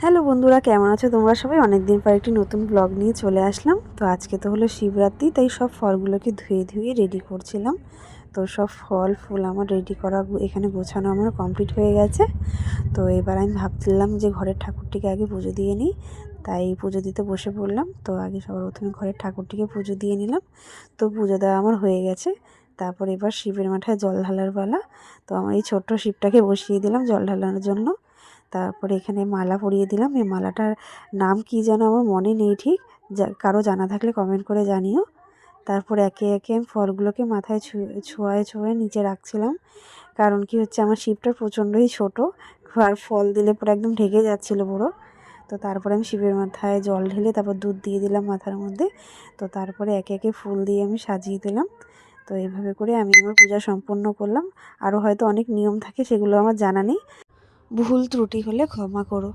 Hello বন্ধুরা, কেমন আছো তোমরা সবাই? অনেক দিন পর একটি নতুন ব্লগ নিয়ে চলে আসলাম। তো আজকে তো হলো শিবরাত্রি, তাই সব ফলগুলোকে ধুয়ে ধুয়ে রেডি করছিলাম। তো সব ফল ফুল আমার রেডি করা এখানে গোছানো আমার কমপ্লিট হয়ে গেছে। তো এবার আমি ভাবছিলাম যে ঘরের ঠাকুরটিকে আগে পুজো দিয়ে নিই, তাই পুজো দিতে বসে পড়লাম। তো আগে সবার প্রথমে ঘরের ঠাকুরটিকে পুজো দিয়ে নিলাম। তো পুজো দেওয়া আমার হয়ে গেছে। তারপর এবার শিবের মাথায় জল ঢালার পালা। তো আমার এই ছোট্ট শিবটাকে বসিয়ে দিলাম জল ঢালানোর জন্য। তারপরে এখানে মালা পরিয়ে দিলাম। এই মালাটার নাম কি যেন আমার মনে নেই ঠিক, কারো জানা থাকলে কমেন্ট করে জানিও। তারপর একে একে আমি ফলগুলোকে মাথায় ছোঁয়ায় ছোঁয়ায় নিচে রাখছিলাম, কারণ কি হচ্ছে আমার শিবটা প্রচণ্ডই ছোট, আর ফল দিলে পরে একদম ঢেকে যাচ্ছিলো পুরো। তো তারপরে আমি শিবের মাথায় জল ঢেলে তারপর দুধ দিয়ে দিলাম মাথার মধ্যে। তো তারপরে একে একে ফুল দিয়ে আমি সাজিয়ে দিলাম। তো এইভাবে করে আমি আমার পূজা সম্পন্ন করলাম। আরও হয়তো অনেক নিয়ম থাকে, সেগুলো আমার জানা নেই, ভুল ত্রুটি হলে ক্ষমা করো।